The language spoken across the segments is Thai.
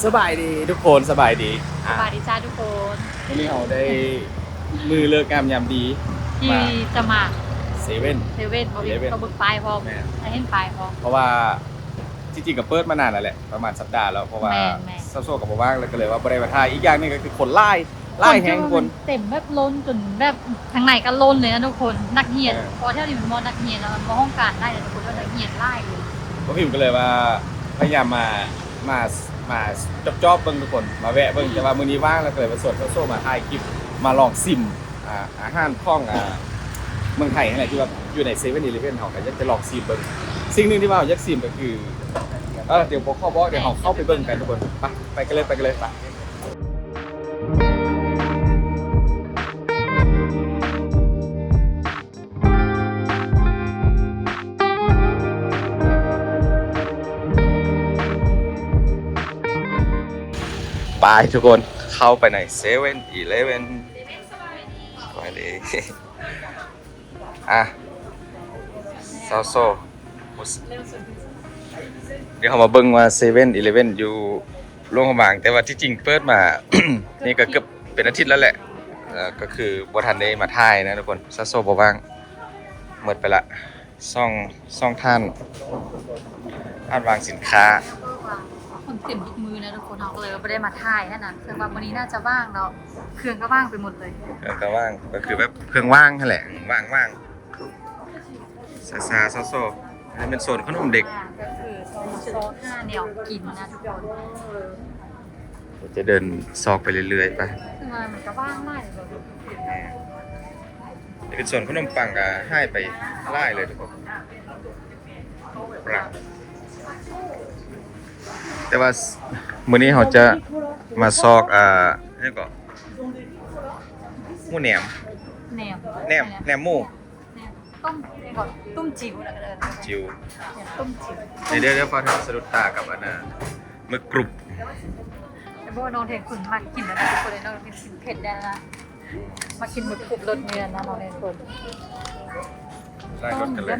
สบายดีทุกคนสบายดี สบายดีจ้าทุกคน วันนี้เราได้มือเลิกงามยามดี ที่จะมา เซเว่น เซเว่นบอวิเขาบึกปลายพร้อมให้เห็นปลายพร้อม เพราะว่าจริงๆกับเปิดมานานแล้วแหละประมาณสัปดาห์แล้วเพราะว่า แม่ ซับซ้อนกับบ่ว่างแล้วก็เลยว่าบ่ได้มาถ่ายอีกอย่างหนึงก็คือคนไล่แฮงคน เต็มแบบล้นจนแบบทางไหนก็ล้นเลยนะทุกคนนักเรียน เออ พอเที่ยวนี้มันมอนักเรียนแล้วมันมอห้องการได้เลยทุกคนแล้วนักเรียนไล่เลย ผมพิมพ์ก็เลยว่าพยายามมาจอบๆเบิ่งทุกคนมาแวะเบิ่งแต่ว่ามื้อนี้ว่างแล้วก็เลยมาสดโซ่มาถ่ายคลิปมาลองซิมอาหารของเมืองไทยนั่นแหละที่ว่าอยู่ใน7-11เฮาก็อยากจะลองซิมเบิ่งสิ่งหนึงที่ว่าอยากซิมก็คือเดี๋ยวพอเข้าบอกเดี๋ยวเราเข้าไปเบิ่งกันทุกคนไปกันเลยไปทุกคนเข้าไปใน7-11ไปเลยโซเดี๋ยวเรามาเบิ่งว่า7-11อยู่โรงพยาบาลแต่ว่าที่จริงเปิดมา นี่ก็เกือบเป็นอาทิตย์แล้วแหละก็คือบ่ทันได้มาถ่ายนะทุกคนซาโซบ่ว่างหมดไปละซ่องท่านวางสินค้า คนเต็มทุกมือนะทุกคนเราก็เลยไม่ได้มาถ่ายแค่นั้นคือว่าวันนี้น่าจะว่างเนาะเครื่องก็ว่างไปหมดเลย เครื่องก็ว่างก็คือแบบเครื่องว่างนั่นแหละว่างซาโซนี่เป็นโซนขนมเด็ก ก็คือโซน5แนวกินนะทุกคน จะเดินซอกไปเรื่อยๆไป คือว่ามันก็ว่างไล่เลย นี่เป็นส่วนขนมปังก็ให้ไปไล่เลยทุกคนปรับแต่ว่ามื้อนี้เราจะมาซอกนี่ก็หมูแหนม แนว แหนมหมู ต้มก่อนต้มจิ๋วนะก็เลย จิว ต้มจิ๋ว เดี๋ยวพอทำสะดุดตากับอันน่ะมึกกรุบ แต่เพราะว่าน้องเทนคุณมากินแล้วนะทุกคนเลยน้องกินเผ็ดได้นะมากินหมึกกรุบรสเนื้อนะน้องเทนคุณ ไล่รถกันเลย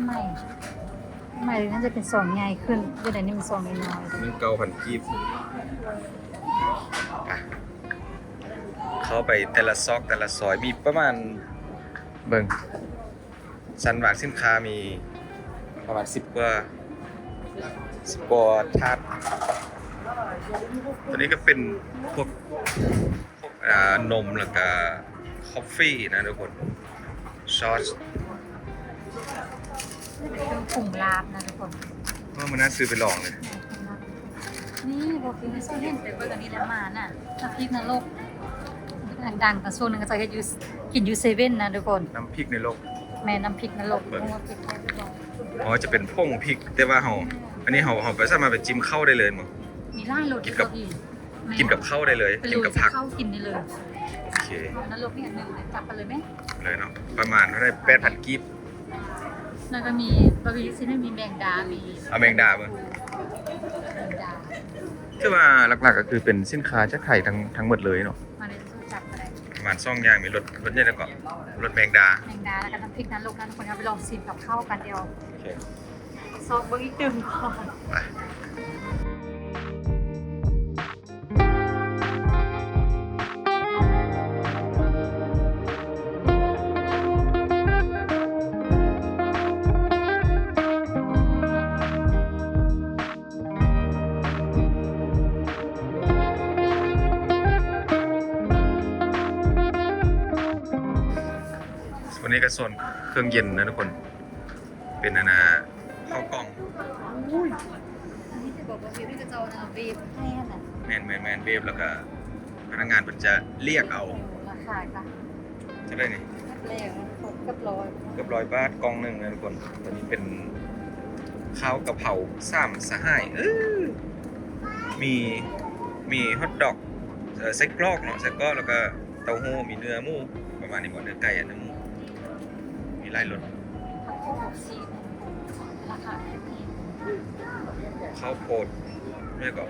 ใหม่น่าจะเป็นซองใหญ่ขึ้นเดี๋ยวนี้มันซองน้อย 19,000กีบอ่ะเข้าไปแต่ละซอกแต่ละซอยมีประมาณเบิ่งสันหวานสินค้ามีประมาณ10กว่าถาดตัวนี้ก็เป็นพวกนมแล้วก็คอฟฟี่นะทุกคนช็อต ๆเป็นเครื่องปรุงลาบนะทุกคน ว่ามันน่าซื้อไปลองเลย นี่บอกกินไม่ใช่เห็นแต่เบอร์กันนี้แล้วมาน่ะน้ำพริกนรกดังๆแต่ช่วงนึงก็จะกินยูเซเว่นนะทุกคน น้ำพริกในโลก แม่น้ำพริกนรกเพราะว่าพริกแค่ทุกคน อ๋อจะเป็นพงพริกแต่ว่าอันนี้เราไปสามารถไปจิ้มเข้าได้เลยมั้ง มีไล่รส กินกับข้าวได้เลยกินกับผัก เข้ากินได้เลย โอเคน รกนี่อันหนึงจับไปเลยไหม เลยเนาะประมาณเท่าไหร่8,000กีบ แล้วก็มีบะหมี่ซิไม่มีแมงดา มี เอาแมงดาเบิ่ง แมงดา คือว่าหลักๆก็คือเป็นสินค้าจากไทยทั้งหมดเลยเนาะ มาในตู้จับอะไร ประมาณ2อย่างมีรสใหญ่แล้วก็รสแมงดา แมงดาแล้วก็น้ำพริกนรกนะทุกคนเอาไปลองชิมกับข้าวกันเดียว โอเค ซอกเบิ้งอีกตึงก่อน ไปวันนี้ก็โซนเครื่องเย็นนะทุกคนเป็นข้าวกล่อง อันนี้จะบอกว่าวิวที่กระเจ้านะวีบให้ขนาด แมนเวฟแล้วก็พนักงานมันจะเรียกเอา ราคาค่ะ จะได้นี่ แรกกับร้อย เกือบ100 บาทกล่องหนึ่งนะทุกคนตัวนี้เป็นข้าวกะเพรา3สหายมีฮอทดอกไส้กรอกเนาะไส้กรอกแล้วก็เต้าหู้มีเนื้อหมูประมาณนี้หมดเนื้อไก่เนื้อหมูมีหลายรส ผักโขมชีสราคาแพง ข้าวโพดนี่ก็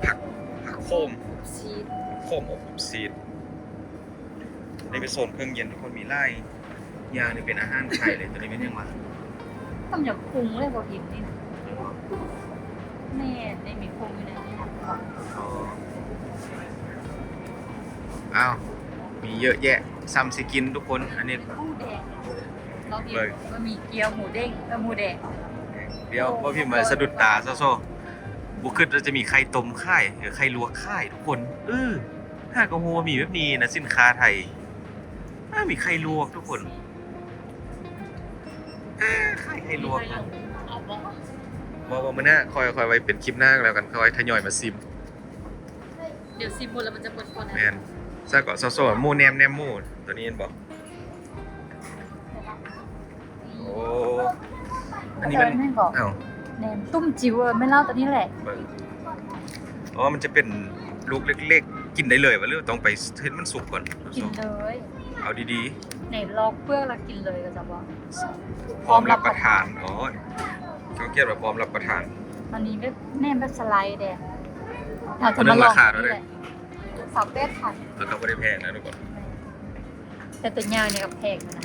ผักโคม ชีส โคมอบซีดนี่เป็นโซนเครื่องเย็นทุกคนมีไล่ยางนี่เป็นอาหารไทยเลยตัวนี้เป็นยังไง ต้องอย่าปรุงเลยบอกหินนี่นะแม่ได้มีปรุงอยู่ในนี้นะ อ๋อ อ้าวมีเยอะแยะซ้ำสิกินทุกคนอันนี้ หมูแดงเราเห็นบะหมี่เกี๊ยวหมูเด้งหมูแดง เดี๋ยวว่าพี่มาสะดุดตาโซ่บุคิดว่าจะมีไข่ต้มค่ายหรือไข่ลวกค่ายทุกคนถ้ากระโฮมีแบบนี้นะสินค้าไทยมีไข่ลวกทุกคนไข่ลวก เอาบ่ ว่ามันน่าคอยไว้เป็นคลิปหน้าแล้วกันคอยทยอยมาซิม เดี๋ยวซิมหมดแล้วมันจะปนๆ แมนซะก่อนโซ่หมูแนมหมูตัวนี้เห็นบอกโอ้อันนี้มัน ไม่บอก อ้าว แหนมตุ้มจิ๋วไม่เล่าตัวนี้แหละ เบิ่งอ๋อมันจะเป็นลูกเล็กๆกินได้เลยวะหรือต้องไปเห็นมันสุกก่อน กินเลย เอาดี ไหนลอกเปลือกแล้วกินเลยก็จะบอก ๆพร้อมรับประทานอ๋อเขาเขียนว่าพร้อมรับประทาน อันนี้แบบแหนมแบบสไลด์แดง เอาเรื่องราคาด้วย สาวเป็ดค่ะ แล้วก็ไม่ได้แพงนะทุกคน แต่ตัวยาวเนี่ยกับแพงนะ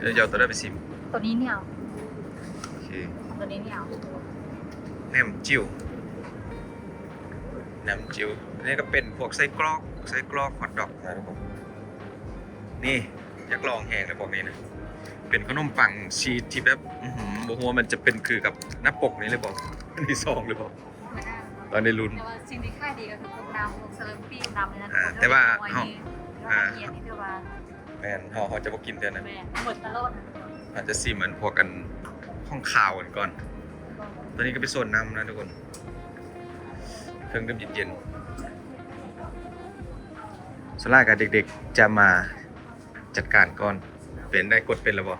เดี๋ยวจะเอาตัวได้ไปซิม ตัวนี้เนี่ยเอา โอเค ตัวนี้เนี่ยเอา แหนมจิ้วนี่ก็เป็นพวกไส้กรอกฮอทดอกนะทุกคนนี่อยากลองแห้งเลยพวกนี้นะเป็นขนมปังชีสที่แบบโอ้โหมันจะเป็นคือกับหน้าปกนี้เลยบอกนี่ซองเลยบอกตอนในลุ้น แต่ว่าสิ่งที่ค่ายดีก็คือพวกน้ำพวกเซเลมปี้น้ำเลยนะ แต่ว่า เย็นนี่คือว่า แมนเขาจะบอกกินเท่านั้น แม่หมดตลอด อาจจะซิมเหมือนพวกกันห้องข่าวกันก่อนตอนนี้ก็ไปโซนน้ำนะทุกคนเครื่องดื่มเย็นๆส่วนแรกกับเด็กๆจะมาจัดการก่อนเป็นได้กดเป็นแล้วบ่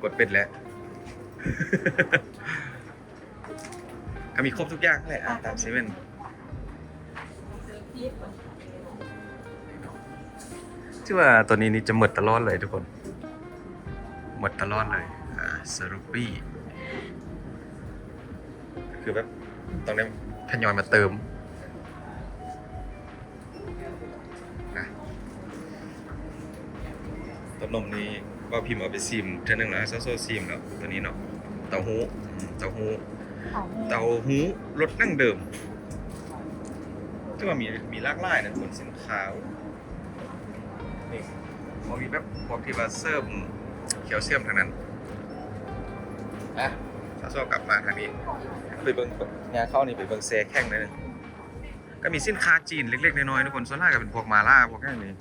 กดเป็นแล้ว ก็มีครบทุกอย่างแหละตามเซเว่นที่ว่าตัวนี้นี่จะหมดตลอดเลยทุกคนหมดตลอดเลยสรุปปี้คือแบบต้องได้ทยอยมาเติมนะต้มนมนี้ว่าพิมพ์เอาไปซิมเท่านึงแล้วโซซิมแล้วตัวนี้เนาะเต้าหู้รสดั้งเดิมที่ว่ามีหลากหลายนะคนสินค้านี่พวกนี้แบบพวกที่ว่าเสริมแคลเซียมทั้งนั้นถ้าโซกลับมาทางนี้ไปเบิ่งงานเข้านี่ไปเบิ่งแซ่แข้งเลยนึงก็มีสินค้าจีนเล็กๆน้อยๆทุกคนส่วนมากก็เป็นพวกมาล่าพวกอย่างนี้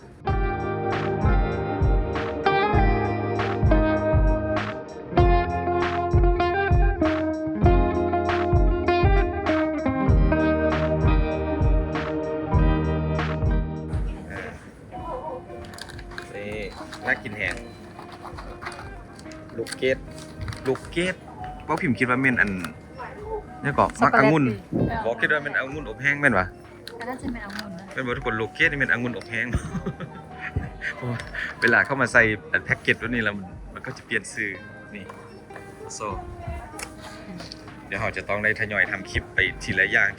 น่ากินแฮงลูกเกดเพราะพิมพ์คิดว่าเม่นอันนี่ก็มักองุ่นบอกคิดว่าเป็นองุ่นอบแห้งแม่นวะ ก็น่าจะเป็นองุ่นนะ เป็นบอกทุกคนลูกเกดนี่เป็นองุ่นอบแห้ง เพราะว่าเวลาเข้ามาใส่แพ็กเกจตัวนี้แล้วมันก็จะเปลี่ยนชื่อนี่โซเดี๋ยวเราจะต้องได้ทยอยทำคลิปไปทีละอย่าง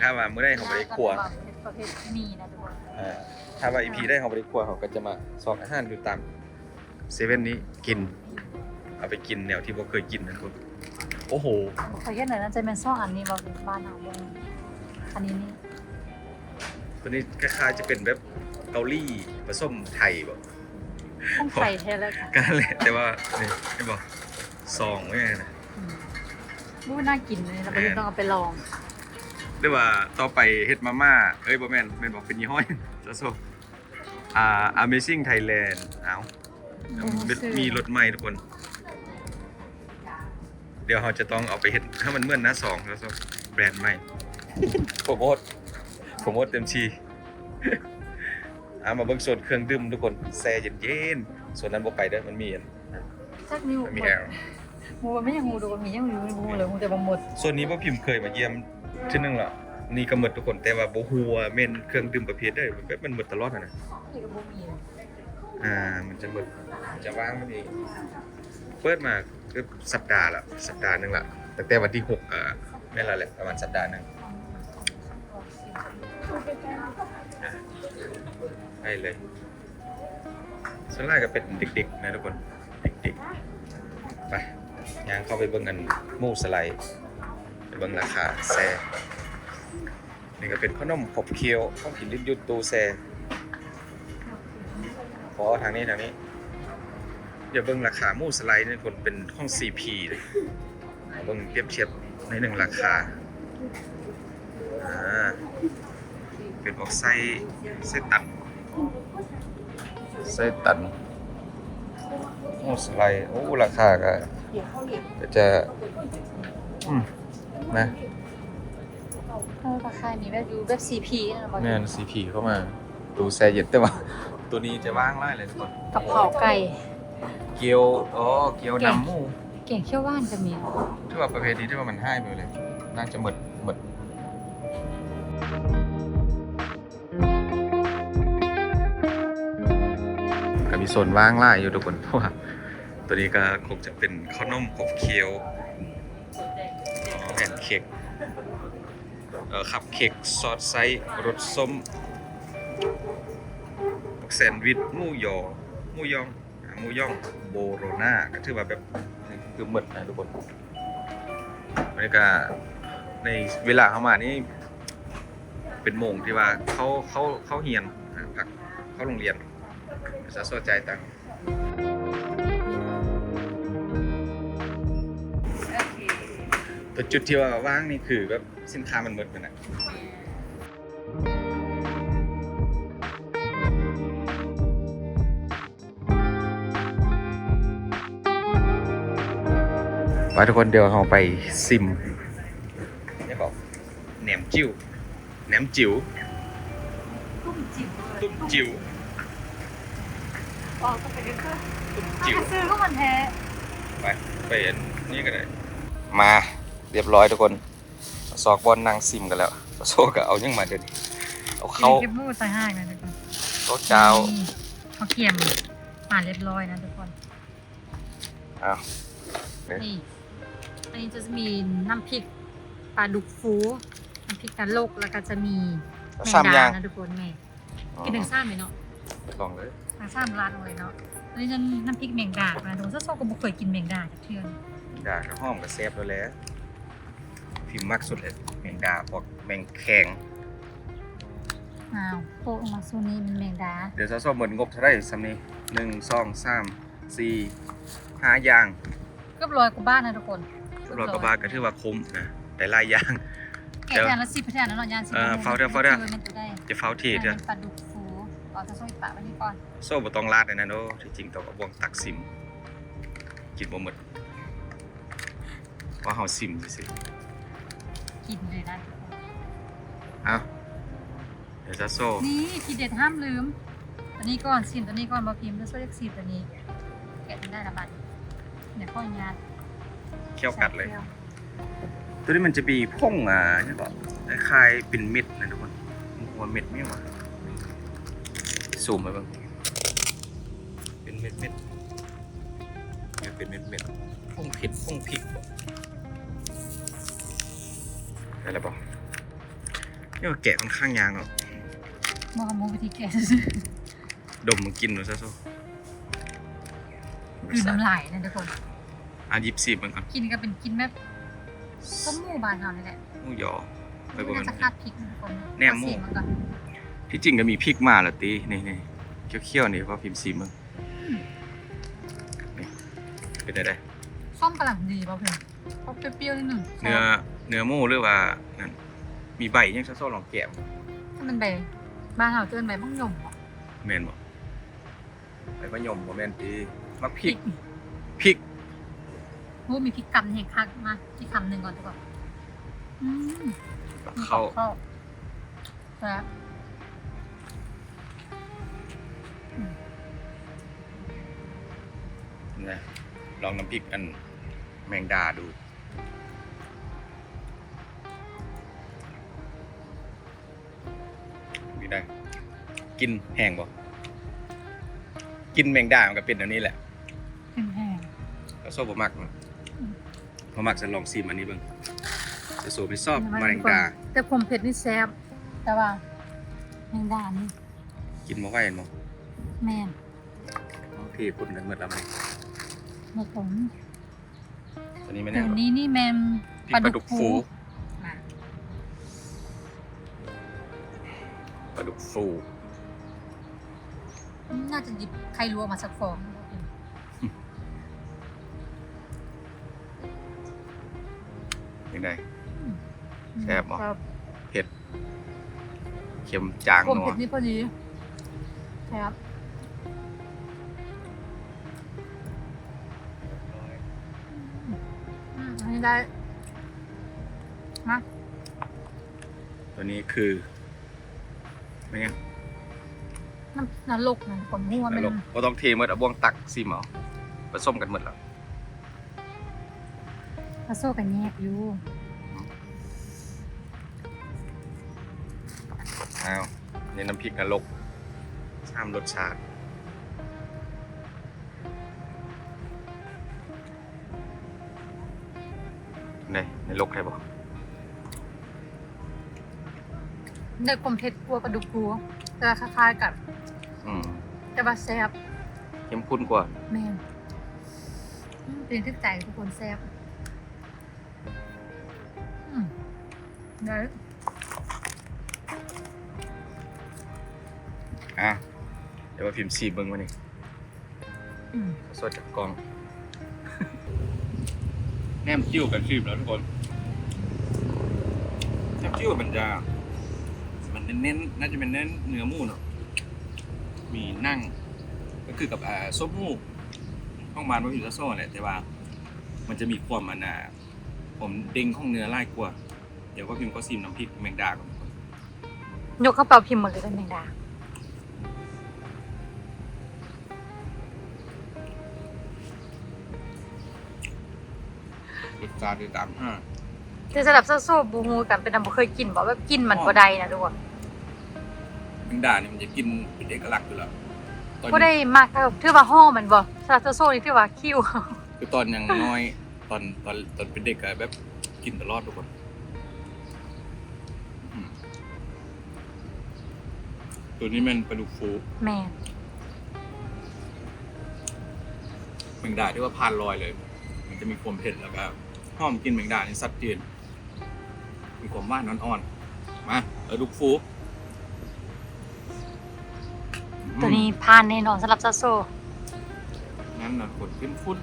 ถ้าว่าเมื่อได้เขาไปได้ครัว ประเภทมีนะทุกคน ถ้าว่าอีพีได้เขาไปได้ครัวเขาก็จะมาซองอาหารอยู่ตามเซเว่นนี้กินเอาไปกินแนวที่บ่เคยกินนะทุกคนโอ้โห ขอแค่หน่อยนะจะเป็นซ่องอันนี้บอกเป็นบ้านเอาบงอันนี้นี่ ตัวนี้คล้ายๆจะเป็นแบบเกาหลีผสมไทยบ่ ต้องไข่แท้แล้วค่ะ กันแหละแต่ว่านี่ไม่บอกซองไว้ไงนะ รู้ว่าน่ากินเลยเราก็ต้องเอาไปลอง หรือว่าต่อไปเฮ็ดมาม่าบ่แม่นบอกเป็นยี่ห้อยซะAmazing Thailand เอามีรถใหม่ทุกคน เดี๋ยวเราจะต้องเอาไปเฮ็ดให้มันเหมือนหน้าสองแล้วแบรนด์ใหม่ โปรโมทเต็มที่ มาเบิ่งโซนเครื่องดื่มทุกคนแซ่เย็นๆส่วนนั้นบ่ไปเด้อมันมีอัน สักนิ้ว มันมีแอร์ มูมันไม่ยังมูดูมันมียังอยู่ในมูเลยมูแต่บางหมด ส่วนนี้บ่พิมพ์เคยมาเยี่ยมทีนึงล่ะนี่ก็หมดทุกคนแต่ว่าบ่ฮู้ว่าแม่นเครื่องดื่มประเภทใดมันหมดตลอดนะ นี่ก็บ่มี มันจะหมดจะว่างมันอีกเปิดมาคือสัปดาห์นึงละตั้งแต่วันที่6ไม่นละแหละประมาณสัปดาห์นึงให้เลยส่วนแรกก็เป็นเด็กๆนะทุกคนเด็กๆไปย่างเข้าไปเบิ่งกันหมูสไลด์ไปเบิ่งราคาแซ่ นี่ก็เป็นขนมขบเคี้ยวของกินลิ้นยุดตูแซขอทางนี้อย่าเบิ่งราคาหมูสไลด์นี่คนเป็นของ CP เลยเบิ่งเปรียบเทียบในหนึ่งราคาเป็นออกไส้ตันหมูสไลด์โอ้ราคาก็จะนะ ราคานี้แบบดูแบบ CP นะบอล แม่น CP เข้ามาดูแซ่เย็นแต่ว่าตัวนี้จะว่างไล่เลยทุกคน กับเผาไก่ เกี๊ยวเกี๊ยวน้ำหมู เก่งเขี้ยวว่านจะมี ที่ว่าประเภทนี้ที่ว่ามันให้ไปเลยน่าจะหมดก็มีโซนว่างไล่อยู่ทุกคนเพราะว่าตัวนี้ก็คงจะเป็นข้าวนมขบเคี้ยวแผ่นเค้กขับเค้กซอสไซส์รสส้มแซนด์วิชหมูย่องโบโรน่าก็ถือว่าแบบคือหมดนะทุกคนบรรยากาศในเวลาเข้ามานี่เป็นโมงที่ว่าเขาเฮียนพักเข้าโรงเรียนภาษาสนใจต่างแต่จุดที่ว่าว่างนี่คือแบบสินค้ามันหมดไปนะไปทุกคนเดี๋ยวเราไปซิมนี่บอกแหนมจิ๋วตุ้มจิ๋ว อ๋อก็ไปได้คือ ตุ้มจิ๋ว ซื้อก็มันแท้ ไปเห็นนี่ก็ได้มาเรียบร้อยทุกคนซอกบอลนางซิมกันแล้วโซก็เอายังมาเดินเอาเข้า เก็บมูใส่ห้างนะทุกคน โต๊ะเจ้า เขาเคี่ยมผ่านเรียบร้อยนะทุกคน อ้าว นี่อันนี้จะมีน้ำพริกปลาดุกฟูน้ำพริกตะลกแล้วก็จะมีแมงดานะทุกคนแม่กินถึงซ่าไหมเนาะ ลองเลย ทางซ่ามร้านเลยเนาะอันนี้จะน้ำพริกแมงดานะทุกคนโซ่ก็บ่เคยกินแมงดาจากเทื่อน ด่ากับห้อมกับเซฟแล้วแหละพิมพ์มากสุดเลยแมงดาพวกแมงแข็ง อ้าวโปะมาโซนี้เป็นแมงดา เดี๋ยวซอเหมือนงบเท่าไหร่ซ้ำนี้1 2 3 4 5อย่าง เกือบร้อยกว่าบ้านนะทุกคน รอยกระบาก็ถือว่าคุ้มนะแต่หลายอย่าง แกะแทนละ10แทนแล้วเนาะย่าน10 เฝ้าเด้อจะเฝ้าทีเด้อ ปลาดุกฟูเอาจะโซ่ปะไว้นี่ก่อน โซ่บ่ต้องลาดเลยนะโน้ที่จริงต้องเอาบ่วงตักซิมกินบ่หมดเพราะเฮาซิมซื่อ กินเลยนะ ๆเอาเดี๋ยวจะโซ่ นี่ทีเด็ดห้ามลืมตัวนี้ก่อนซิมตัวนี้ก่อนมาพิมพ์แล้วโซ่เรียกซิมตัวนี้แกะได้ละบัดเดี๋ยวพ่อยา เคี่ยวกัดเลย ตัวนี้มันจะมีพ่งนี่ก็คล้ายๆเป็นเม็ดนะทุกคนหัวเม็ดไม่มาซูมไปบ้างเป็นเม็ดเป็นเม็ดพ่งเผ็ดพ่งพริกได้แล้วป่ะนี่ว่าแกะค่อนข้างยางเนาะ มองวิธีแกะ ดมมันกินหนูซะโซ่ คือน้ำลายนะทุกคน 24มันก่อน กินก็เป็นกินแบบส้มหมูบานเขานี่แหละ หมูยอไปบ่ น่า มัน จะคาดพริกนะทุกคน แหนมหมู เอาสีมันก่อน ที่จริงก็มีพริกมาละตีนี่เคี้ยวๆนี่เพราะพิมพ์ซีมึงนี่เป็นไงได้ ส้มกระหล่ำดีป่ะเพื่อนเขาเปรี้ยวๆนิดหนึ่ง เนื้อหมูหรือว่านั่นมีใบยังซะโซ่ลองแกะ ถ้ามันใบบ้านเขาเจอใบมังยม แม่นบ่ใบมะยมบ่แม่นตีมักพริก โอ้มีพริกกำแห่งคักมาที่คำหนึ่งก่อนทุกคนมี เข้า แล้ว นะลองน้ำพริกอันแมงดาดูนี่ได้กินแห้งบ่กินแมงดามันก็เป็นแบบนี้แหละ เป็นแห้ง ก็โซ่บ่มักเนาะบ่มักจะลองซิมอันนี้เบิ่งจะโซ่ไปชอบแมงดา แต่ความเผ็ดนี่แซ่บแต่ว่าแมงดานี่ กินบ่ไหวเห็นบ่ แม่น พี่พูดกันหมดแล้วมั้ย หมดผม ตัวนี้ไม่ ตั แน่ ว หรอ นี้นี่แมน ปลาดุกฟู อ่ะ ดุกฟู น่าจะหยิบไข่ลวกมาสักฟอง ยังไง แซ่บเหรอ ครับ เผ็ดเค็มจาง ผม นัว เผ็ดนี่พอดีครับอันนี้ได้มา ตัวนี้คือไม่ไง น้ำลกนะผมหัวมัน นรกก็ต้องเทหมดเอาบ่วงตักซิมเอาผสมกันหมดแล้ว ผสมกันแยกอยู่ อ้าวนี่น้ำพริกนรก3 รสชาติในรกใครบอก เด็กผมเผ็ดกลัวปลาดุกกลัวแต่คล้ายๆกับ แต่ว่าแซ่บ เข้มข้นกว่า แม่นเป็นที่ใจทุกคนแซ่บได้ เดี๋ยวมาพิมพ์ซีเบิ้งมานี่สดจากกล้อง แนมจิ้วกันซีมแล้วทุกคนแนมจิ้วมันเน้นน่าจะเป็นเน้นเนื้อหมูเนาะมีนั่งก็คือกับส้มหมูห้องบานว่าพิมพ์ซะโซ่แหละแต่ว่ามันจะมีความผมเด้งของเนื้อไล่กว่าเดี๋ยวก็พิมพ์ก็ซีมน้ำพริกแมงดาก่อน ยกกระเป๋าพิมพ์หมดเลยเป็นแมงดาร สชาติตามห้า แต่สำหรับโซ่บูฮูกันเป็นอันบ่เคยกินบอกว่ากินมันบ่ได้นะทุกคน แมงดาเนี่ยมันจะกินเป็นเอกลักษณ์อยู่แล้วตอน บ่ได้มากก็ถือว่าห่อมันบ่สำหรับโซ่นี่ถือว่าคิว คือตอนยังน้อยตอนเป็นเด็กอะแบบกินตลอดทุกคนตัวนี้มันปลาดุกฟู แม่น แมงดาที่ว่าผ่านลอยเลย มันจะมีความเผ็ดแล้วก็หอมกินแมงดานี่สัดเจนมีความหวานอ่อนๆมาปลาดุกฟู ตัวนี้ผ่านแน่นอนสำหรับโซ่ งั้นนะคนขึ้นฟุ้น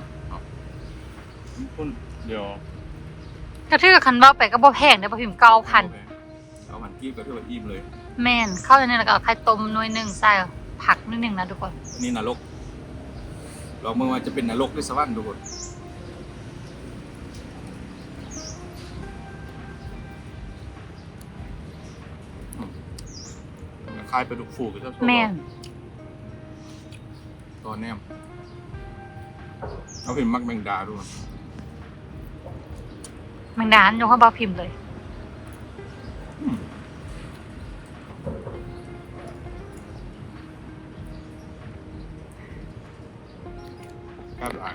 เดี๋ยว ก็ถือคันว่าไปก็บ่แพงเด้อบ่พิมพ์9,000 เอามันกี้ก็ถือว่าอิ่มเลย แม่นเข้าในนี้แล้วก็เอาไข่ต้มหน่วยหนึงใส่ผักนิดนึงนะทุกคน นี่นรกลองเมื่อว่าจะเป็นนรกหรือสวรรค์ทุกคนคล้ายปลาดุกฟูกับเจ้าตัว แม่น ตอนแนมเขาเป็นมักแมงดาด้วย แมงดายกให้เบาพิมพ์เลย กล้า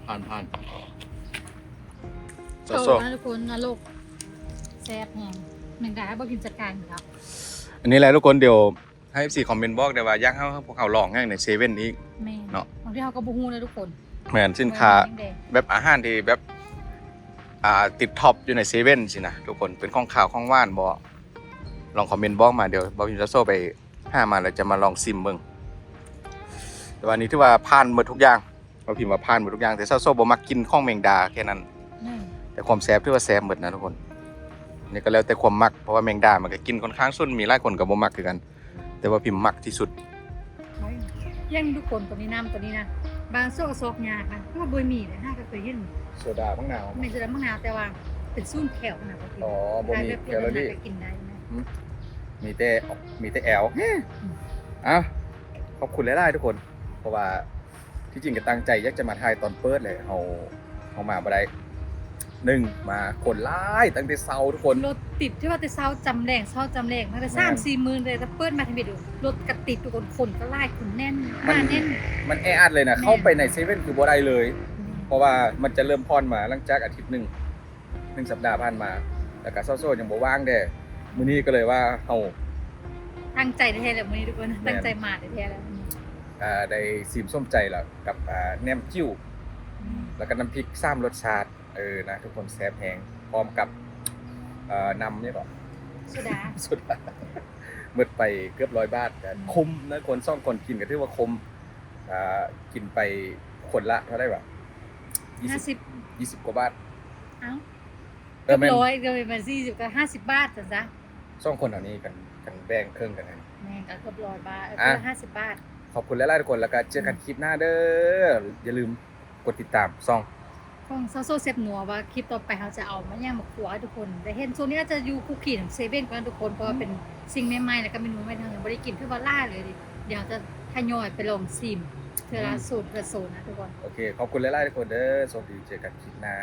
อ่านผ่าน โซ่นะทุกคนนรกแซ่บแฮงแมงดาเบาพิมพ์จัดการครับ อันนี้แหละทุกคนเดี๋ยวให้FC คอมเมนต์บอกได้ว่าย่างพวกเขาลองให้ในเซเว่นอีก แม่น เนาะ บางทีเขาก็บ่ฮู้นะทุกคน เหมือนสินค้า แดง แบบอาหารที่แบบติดท็อปอยู่ในเซเว่นสินะทุกคนเป็นของข่าวของว่านบอลองคอมเมนต์บอกมาเดี๋ยวบอพิมจะโซ่ไปห้ามาแล้วจะมาลองซิมเบิ่งแต่วันนี้ที่ว่าผ่านหมดทุกอย่างบอพิมว่าผ่านหมดทุกอย่างแต่โซ่บ่มักกินข้องแมงดาแค่นั้น ๆแม่น แต่ความแซ่บที่ว่าแซ่บหมดนะทุกคนนี่ก็แล้วแต่ความมักเพราะว่าแมงดามันก็กินค่อนข้างส่วนมีหลายคนก็บ่มักคือกัน แต่ว่าพิมมักที่สุด ยังทุกคนตัวนี้น้ำตัวนี้นะบางโซ่ซอกยากนะเพราะว่าบ่มีนะห้าก็เคยเห็น โซดามะนาว ไม่ใช่มะนาวแต่ว่าเป็นซุ่มแขวนะบ่พิม อ๋อบ่มี แคลอรี่กินได้นะ มีแต่แอลขอบคุณหลายๆทุกคน เพราะว่าที่จริงก็ตั้งใจอยากจะมาถ่ายตอนเปิดเลยเอามาบ่ได้มาคนหลายตั้งแต่เช้าทุกคน รถติดที่ว่าแต่เช้าจำแรงตั้งแต่3-4 มื้อเลยแต่เปิดมาทำไมดูรถก็ติดทุกคนก็ไล่คนแน่นมาแน่น มันแออัดเลยนะเข้าไปในเซเว่นคือบ่ได้เลย เพราะว่ามันจะเริ่มพอนมาหลังจากอาทิตย์หนึ่งสัปดาห์ผ่านมาแต่ก็โซ่ๆยังบ่ว่างเด้มื้อนี้ก็เลยว่าเฮา ตั้งใจแท้ๆแล้วมื้อนี้ทุกคนตั้งใจมาแท้ๆแล้ว ได้ซิมส้มใจแล้วกับแหนมจิ้วแล้วก็น้ำพริก3 รสชาตินะทุกคนแซ่บแฮงพร้อมกับนำนี่ก่อน โซดา สุดหมดไปเกือบ100 บาทกันคุ้มนะคนซ่องคนกินก็ถือว่าคุ้มกินไปคนละเท่าไหร่วะ 50 20กว่าบาท เอ้า เอ เกื อ อบ แม่น ร้อยเกือบมา40ก็50 บาทจ้ะ ซ่องคนแถวนี้กันแบ่งครึ่งกันนะ แม่งก็เกือบ100 บาท อ่ะ เกือบ50 บาท ขอบคุณหลายๆทุกคนแล้วก็เจอกันคลิปหน้าเด้ออย่าลืมกดติดตามซ่อง ของโซโซเซฟนัวว่าคลิปต่อไปเขาจะเอามาย่างมาขัวให้ทุกคน แต่เห็นโซนนี้อาจจะอยู่คุกกี้ของเซเว่นกันทุกคนเพราะว่าเป็นสิ่งใหม่ๆแล้วก็เมนูใหม่ทางยังไม่ได้กินคือว่าล่าเลยดิเดี๋ยวจะทยอยไปลองซิมเทอละสูตรละโซนนะทุกคน โอเคขอบคุณหลายๆทุกคนเด้อสวัสดีเจอกันคลิปหน้า